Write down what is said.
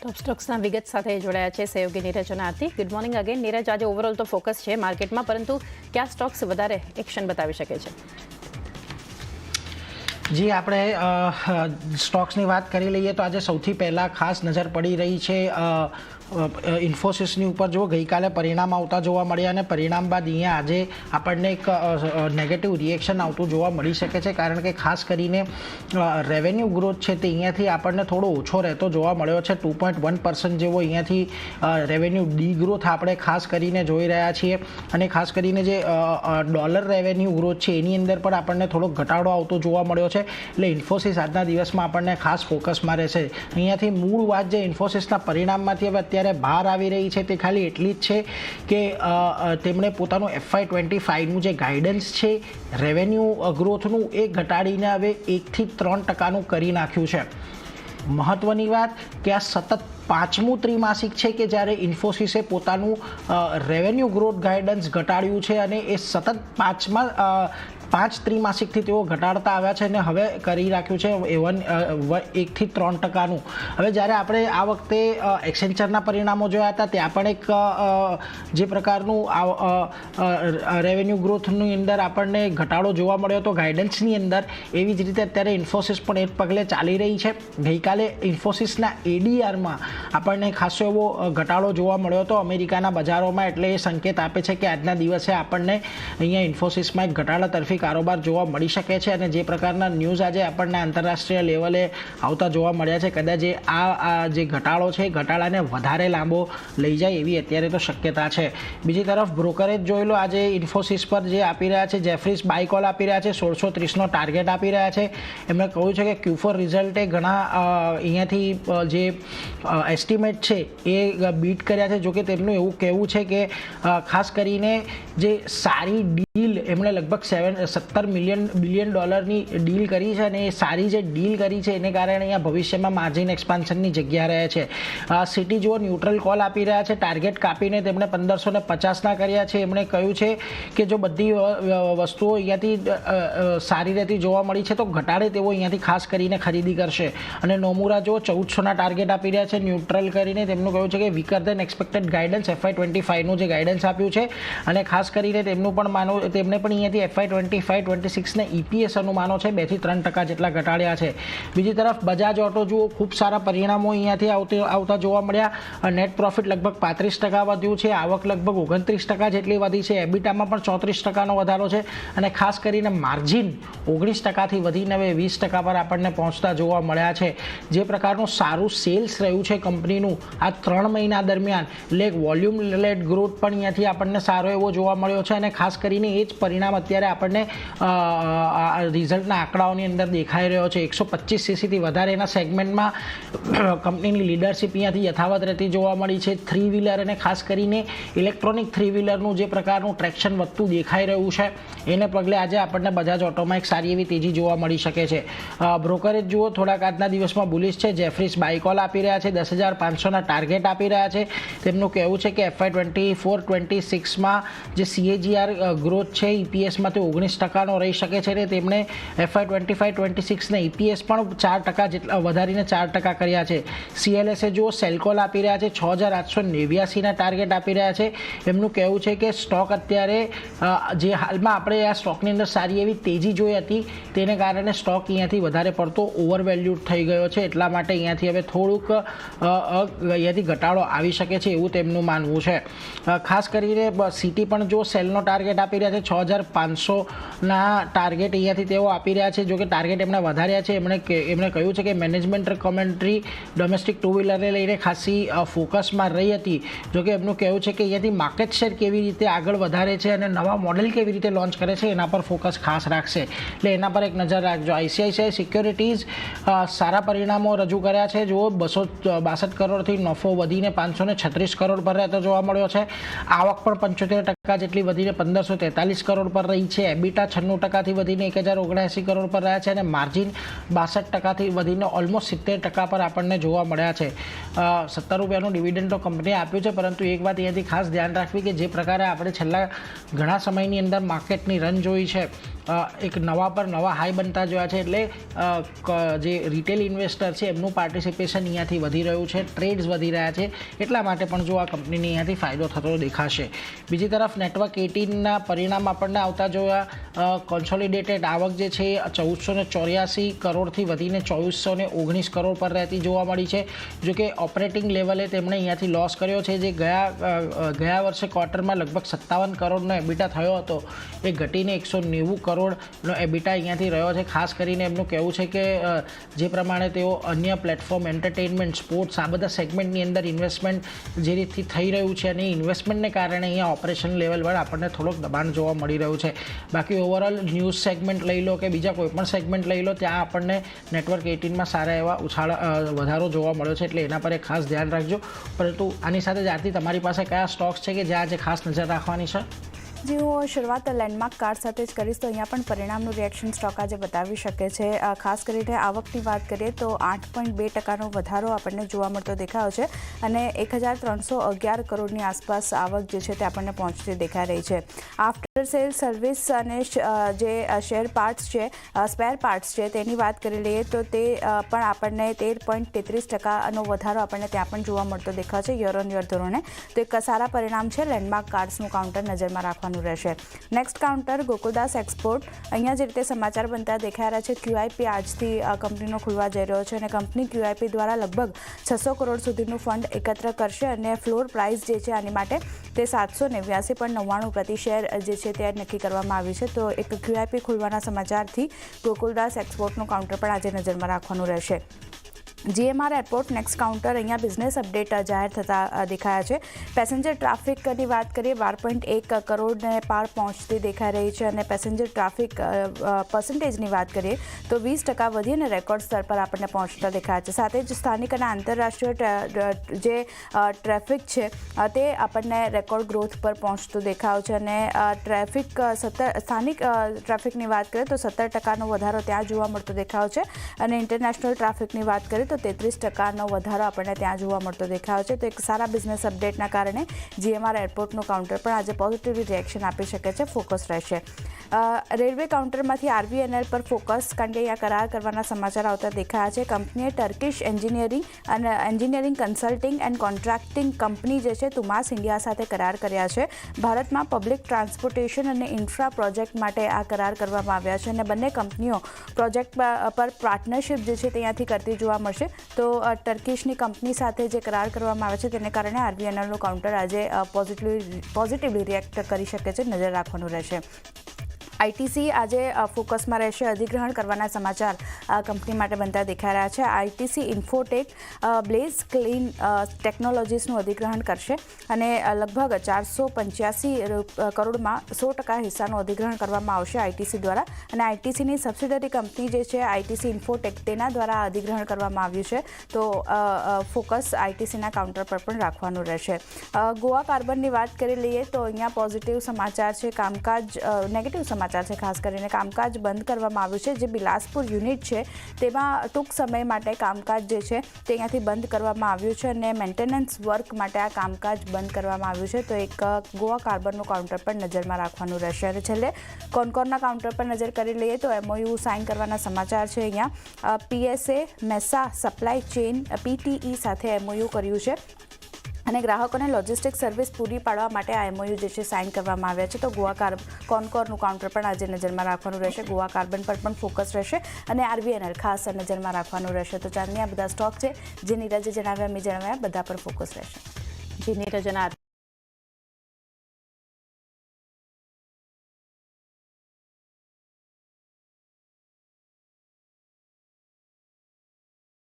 ટોપ સ્ટોક્સના વિગત સાથે જોડાયા છે સહયોગી નીરજ અને Aarti. Good morning again. Neeraj, આજે ઓવરઓલ તો ફોકસ છે માર્કેટમાં, પરંતુ કયા સ્ટોક્સ વધારે એક્શન બતાવી શકે છે? જી, આપણે સ્ટોક્સની વાત કરી લઈએ તો આજે સૌથી પહેલાં ખાસ નજર પડી રહી છે ઇન્ફોસિસની ઉપર. જો ગઈકાલે પરિણામ આવતા જોવા મળ્યા અને પરિણામ બાદ અહીંયા આજે આપણને એક નેગેટિવ રિએક્શન આવતું જોવા મળી શકે છે, કારણ કે ખાસ કરીને રેવન્યુ ગ્રોથ છે તે અહીંયાથી આપણને થોડો ઓછો રહેતો જોવા મળ્યો છે. 2.1% જેવો અહીંયાથી રેવન્યુ ડી ગ્રોથ આપણે ખાસ કરીને જોઈ રહ્યા છીએ, અને ખાસ કરીને જે ડોલર રેવન્યુ ગ્રોથ છે એની અંદર પણ આપણને થોડો ઘટાડો આવતો જોવા મળ્યો છે. એટલે ઇન્ફોસિસ આજના દિવસમાં આપણને ખાસ ફોકસમાં રહેશે. અહીંયાથી મૂળ વાત જે ઇન્ફોસિસના પરિણામમાંથી હવે અત્યારે બહાર આવી રહી છે તે ખાલી એટલી જ છે કે તેમણે પોતાનું FY25નું જે ગાઈડન્સ છે રેવન્યુ ગ્રોથનું એ ઘટાડીને હવે 1 થી 3% કરી નાખ્યું છે. મહત્વની વાત કે આ સતત 5મું ત્રિમાસિક છે કે જ્યારે ઇન્ફોસિસે પોતાનું રેવન્યુ ગ્રોથ ગાઈડન્સ ઘટાડ્યું છે, અને એ સતત 5 ત્રિમાસિકથી તેઓ ઘટાડતા આવ્યા છે અને હવે કરી રાખ્યું છે 1 થી 3%. હવે જ્યારે આપણે આ વખતે એક્સેન્ચરના પરિણામો જોયા હતા ત્યાં પણ એક જે પ્રકારનું રેવન્યુ ગ્રોથની અંદર આપણને ઘટાડો જોવા મળ્યો હતો ગાઈડન્સની અંદર, એવી જ રીતે અત્યારે ઇન્ફોસિસ પણ એક પગલે ચાલી રહી છે. ગઈકાલે ઇન્ફોસિસના ADRમાં આપણને ખાસો એવો ઘટાડો જોવા મળ્યો હતો અમેરિકાના બજારોમાં, એટલે એ સંકેત આપે છે કે આજના દિવસે આપણને અહીંયા ઇન્ફોસિસમાં એક ઘટાડા તરફી કારોબાર જોવા મળી શકે છે. અને જે પ્રકારના ન્યૂઝ આજે આપણને આંતરરાષ્ટ્રીય લેવલે આવતા જોવા મળ્યા છે, કદાચ આ જે ઘટાડો છે ઘટાડાને વધારે લાંબો લઈ જાય એવી અત્યારે તો શક્યતા છે. બીજી તરફ બ્રોકરેજ જોઈ લો, આજે ઇન્ફોસિસ પર જે આપી રહ્યા છે જેફરીસ બાય કોલ આપી રહ્યા છે, 1630નો ટાર્ગેટ આપી રહ્યા છે. એમણે કહ્યું છે કે Q4 રિઝલ્ટે ઘણા અહીંયાથી જે એસ્ટિમેટ છે એ બીટ કર્યા છે. જોકે તેમનું એવું કહેવું છે કે ખાસ કરીને જે સારી ડીલ એમણે લગભગ 17 બિલિયન ડોલરની ડીલ કરી છે, અને એ સારી જે ડીલ કરી છે એને કારણે અહીંયા ભવિષ્યમાં માર્જિન એક્સપાન્શનની જગ્યા રહે છે. સિટી જુઓ ન્યુટ્રલ કોલ આપી રહ્યા છે, ટાર્ગેટ કાપીને તેમણે 1550ના કર્યા છે. એમણે કહ્યું છે કે જો બધી વસ્તુઓ અહીંયાથી સારી રહેતી જોવા મળી છે તો ઘટાડે તેઓ અહીંયાથી ખાસ કરીને ખરીદી કરશે. અને નોમુરા જુઓ 1400ના ટાર્ગેટ આપી રહ્યા છે ન્યુટ્રલ કરીને. તેમનું કહ્યું છે કે વીકર દેન એક્સપેક્ટેડ ગાઈડન્સ FY25નું જે ગાઈડન્સ આપ્યું છે, અને ખાસ કરીને તેમનું પણ માનવું, તેમણે પણ અહીંયાથી FY25-26ને EPS અનુમાનો છે 2 થી 3% જેટલા ઘટાડ્યા છે. બીજી તરફ બજાજ ઓટો જુઓ, ખૂબ સારા પરિણામો અહીંયાથી આવતા જોવા મળ્યા. નેટ પ્રોફિટ લગભગ 35% વધ્યું છે, આવક લગભગ 29% જેટલી વધી છે, એબિટામાં પણ 34%નો વધારો છે, અને ખાસ કરીને માર્જિન 19%થી વધીને હવે 20% પર આપણને પહોંચતા જોવા મળ્યા છે. જે પ્રકારનું સારું સેલ્સ રહ્યું છે કંપનીનું આ 3 મહિના દરમિયાન, એટલે વોલ્યુમ લેડ ગ્રોથ પણ અહીંયાથી આપણને સારો એવો જોવા મળ્યો છે, અને ખાસ કરીને એ જ પરિણામ અત્યારે આપણને રિઝલ્ટના આંકડાઓની અંદર દેખાઈ રહ્યો છે. 125cc વધારે એના સેગમેન્ટમાં કંપનીની લીડરશિપ અહીંયાથી યથાવત રહેતી જોવા મળી છે. 3 વ્હીલર અને ખાસ કરીને ઇલેક્ટ્રોનિક 3 વ્હીલરનું જે પ્રકારનું ટ્રેક્શન વધતું દેખાઈ રહ્યું છે એને પગલે આજે આપણને બજાજ ઓટોમાં એક સારી એવી તેજી જોવા મળી શકે છે. બ્રોકરેજ જુઓ, થોડાક આજના દિવસમાં બુલિશ છે. જેફરીસ બાય કોલ આપી રહ્યા છે, 10,500ના ટાર્ગેટ આપી રહ્યા છે. તેમનું કહેવું છે કે FY24-26માં જે CAGR ગ્રોથ છે EPSમાં તે 19%નો રહી શકે છે. તેમણે FY25-26ને EPS પણ 4% જેટલા વધારીને 4% કર્યા છે. CLSA જુઓ, સેલકોલ આપી રહ્યા છે, 6,889ના ટાર્ગેટ આપી રહ્યા છે. એમનું કહેવું છે કે સ્ટોક અત્યારે જે હાલમાં આપણે આ સ્ટોકની અંદર સારી એવી તેજી જોઈ હતી તેને કારણે સ્ટોક અહીંયાથી વધારે પડતો ઓવરવેલ્યુડ થઈ ગયો છે, એટલા માટે અહીંયાથી હવે થોડુંક અહીંયાથી ઘટાડો આવી શકે છે એવું તેમનું માનવું છે. ખાસ કરીને સિટી પણ જો સેલનો ટાર્ગેટ આપી રહ્યા છે, 6,500ના ટાર્ગેટ અહીંયાથી તેઓ આપી રહ્યા છે. જોકે ટાર્ગેટ એમણે વધાર્યા છે. એમણે કહ્યું છે કે મેનેજમેન્ટ કોમેન્ટ્રી ડોમેસ્ટિક 2 વ્હીલરને લઈને ખાસી ફોકસમાં રહી હતી. જોકે એમનું કહેવું છે કે અહીંયાથી માર્કેટ શેર કેવી રીતે આગળ વધારે છે અને નવા મોડેલ કેવી રીતે લોન્ચ કરે છે એના પર ફોકસ ખાસ રાખશે, એટલે એના પર એક નજર રાખજો. ICICI સિક્યોરિટીઝ સારા પરિણામો રજૂ કર્યા છે. જુઓ, 262 કરોડથી નફો વધીને 536 કરોડ પર રહેતો જોવા મળ્યો છે. આવક પણ 75% જેટલી વધીને 1543 કરોડ પર રહી છે. એબિટા 96%થી વધીને 1079 કરોડ પર રહ્યા છે, અને માર્જિન 62%થી વધીને ઓલમોસ્ટ 70% પર આપણને જોવા મળ્યા છે. 17 રૂપિયાનું ડિવિડન્ડ તો કંપનીએ આપ્યું છે, પરંતુ એક વાત અહીંયાથી ખાસ ધ્યાન રાખવી કે જે પ્રકારે આપણે છેલ્લા ઘણા સમયની અંદર માર્કેટની રન જોઈ છે એક નવા પર નવા હાઈ બનતા જોયા છે. એટલે જે રિટેલ ઇન્વેસ્ટર છે એમનું પાર્ટિસિપેશન અહીંયાથી વધી રહ્યું છે, ટ્રેડ્સ વધી રહ્યા છે. એટલા માટે પણ જો આ કંપનીને અહીંયાથી ફાયદો થતો દેખાશે. બીજી તરફ નેટવર્ક 18ના પરિણામ આપણને આવતા જોયા. કોન્સોલિડેટેડ આવક જે છે 1484 કરોડથી વધીને 2419 કરોડ પર રહેતી જોવા મળી છે. જો કે ઓપરેટિંગ લેવલે તેમણે અહીંયાથી લોસ કર્યો છે, જે ગયા વર્ષે ક્વાર્ટરમાં લગભગ 57 કરોડનો એબિટા થયો હતો એ ઘટીને 190 કરોડનો એબિટા અહીંયાથી રહ્યો છે. ખાસ કરીને એમનું કહેવું છે કે જે પ્રમાણે તેઓ અન્ય પ્લેટફોર્મ, એન્ટરટેઇનમેન્ટ, સ્પોર્ટ્સ આ બધા સેગમેન્ટની અંદર ઇન્વેસ્ટમેન્ટ જે રીતથી થઈ રહ્યું છે અને ઇન્વેસ્ટમેન્ટને કારણે અહીંયા ઓપરેશન લેવલ પર આપણને થોડોક દબાણ જોવા મળી રહ્યું છે. બાકી ઓવરઓલ ન્યૂઝ સેગમેન્ટ લઈ લો કે બીજા કોઈ પણ સેગમેન્ટ લઈ લો, ત્યાં આપણને નેટવર્ક 18માં સારા એવા વધારો જોવા મળ્યો છે. એટલે એના પર એક ખાસ ધ્યાન રાખજો. પરંતુ આની સાથે જ આરતી, તમારી પાસે કયા સ્ટોક્સ છે કે જ્યાં આજે ખાસ નજર રાખવાની છે? જી, હું શરૂઆત લેન્ડમાર્ક કાર સાથે જ કરીશ. તો અહીંયા પણ પરિણામનું રિએક્શન સ્ટોક આજે બતાવી શકે છે. ખાસ કરીને આવકની વાત કરીએ તો 8.2% વધારો આપણને જોવા મળતો દેખાયો છે અને 1311 કરોડની આસપાસ આવક જે છે તે આપણને પહોંચતી દેખાઈ રહી છે. આફ્ટર સેલ સર્વિસ અને જે સ્પેર પાર્ટ્સ છે તેની વાત કરી લઈએ તો તે પણ આપણને 13.33%નો વધારો આપણને ત્યાં પણ જોવા મળતો દેખાય છે યર ઓન યર ધોરણે. તો એક સારા પરિણામ છે. લેન્ડમાર્ક કાર્સનું કાઉન્ટર નજરમાં રાખવાનું રહેશે. Next counter Gokuldas export. અહીંયા જે રીતે સમાચાર બનતા દેખાઈ રહ્યા છે, QIP આજથી કંપનીનો ખુલવા જઈ રહ્યો છે અને કંપની QIP દ્વારા લગભગ 600 કરોડ સુધીનું ફંડ એકત્ર કરશે અને ફ્લોર પ્રાઇસ જે છે આની માટે તે 789.99 પ્રતિ શેર જે છે તે નક્કી કરવામાં આવ્યું છે. તો એક QIP ખુલવાના સમાચારથી ગોકુલદાસ એક્સપોર્ટનું કાઉન્ટર પણ આજે નજરમાં રાખવાનું રહેશે. GMR airport next counter. અહીંયા બિઝનેસ અપડેટ જાહેર થતા દેખાયા છે. પેસેન્જર ટ્રાફિકની વાત કરીએ 12.1 કરોડને પાર પહોંચતી દેખાઈ રહી છે અને પેસેન્જર ટ્રાફિક પર્સન્ટેજની વાત કરીએ તો 20% વધી અને રેકોર્ડ સ્તર પર આપણને પહોંચતા દેખાય છે. સાથે જ સ્થાનિક અને આંતરરાષ્ટ્રીય જે ટ્રાફિક છે તે આપણને રેકોર્ડ ગ્રોથ પર પહોંચતું દેખાયો છે અને સ્થાનિક ટ્રાફિકની વાત કરીએ તો 17%નો વધારો ત્યાં જોવા મળતો દેખાયો છે અને ઇન્ટરનેશનલ ટ્રાફિકની વાત કરીએ તો 33%નો વધારો આપણને ત્યાં જોવા મળતો દેખાયો છે. તો એક સારા બિઝનેસ અપડેટના કારણે GMR એરપોર્ટનું કાઉન્ટર પણ આજે પોઝિટિવલી રિએક્શન આપી શકે છે. ફોકસ રહેશે. રેલવે કાઉન્ટરમાંથી RVNL પર ફોકસ, કારણ કે અહીંયા કરાર કરવાના સમાચાર આવતા દેખાયા છે. કંપનીએ Turkish engineering consulting and contracting company જે છે તુમાસ ઇન્ડિયા સાથે કરાર કર્યા છે. ભારતમાં પબ્લિક ટ્રાન્સપોર્ટેશન અને ઇન્ફ્રા પ્રોજેક્ટ માટે આ કરાર કરવામાં આવ્યા છે અને બંને કંપનીઓ પ્રોજેક્ટ પર પાર્ટનરશિપ જે છે ત્યાંથી કરતી જોવા મળશે. તો ટર્કિશની કંપની સાથે જે કરાર કરવામાં આવે છે તેને કારણે RVNLનું કાઉન્ટર આજે પોઝિટિવલી રિએક્ટ કરી શકે છે. નજર રાખવાનું રહેશે. ITC આજે ફોકસમાં રહેશે. અધિગ્રહણ કરવાના સમાચાર કંપની માટે બનતા દેખાઈ રહ્યા છે. ITC ઇન્ફોટેક બ્લેઝ ક્લીન ટેકનોલોજીસનું અધિગ્રહણ કરશે અને લગભગ 485 કરોડમાં 100% હિસ્સાનું અધિગ્રહણ કરવામાં આવશે ITC દ્વારા અને ITCની સબસિડરી કંપની જે છે ITC ઇન્ફોટેક તેના દ્વારા અધિગ્રહણ કરવામાં આવ્યું છે. તો ફોકસ ITCના કાઉન્ટર પર પણ રાખવાનું રહેશે. ગોવા કાર્બનની વાત કરી લઈએ તો અહીંયા પોઝિટિવ સમાચાર છે. નેગેટિવ સમાચાર છે. ખાસ કરીને કામકાજ બંધ કરવામાં આવ્યું છે. જે બિલાસપુર યુનિટ છે તેમાં ટૂંક સમય માટે કામકાજ જે છે તે અહીંયાથી બંધ કરવામાં આવ્યું છે અને મેન્ટેનન્સ વર્ક માટે આ કામકાજ બંધ કરવામાં આવ્યું છે. તો એક ગોવા કાર્બનનું કાઉન્ટર પર નજરમાં રાખવાનું રહેશે. અને છેલ્લે કોનકોરના કાઉન્ટર પર નજર કરી લઈએ તો MOU સાઇન કરવાના સમાચાર છે. અહીંયા PSA મેસા સપ્લાય ચેઇન PTE સાથે MOU કર્યું છે અને ગ્રાહકોને લોજિસ્ટિક સર્વિસ પૂરી પાડવા માટે આ MOU જે છે સાઇન કરવામાં આવ્યા છે. તો કોનકોરનું કાઉન્ટર પણ આજે નજરમાં રાખવાનું રહેશે. ગોવા કાર્બન પર પણ ફોકસ રહેશે અને RVNL ખાસ નજરમાં રાખવાનું રહેશે. તો ચાંદની આ બધા સ્ટોક છે જે નીરજે જણાવ્યા, મેં જણાવ્યા બધા પર ફોકસ રહેશે. જી નીરજ અને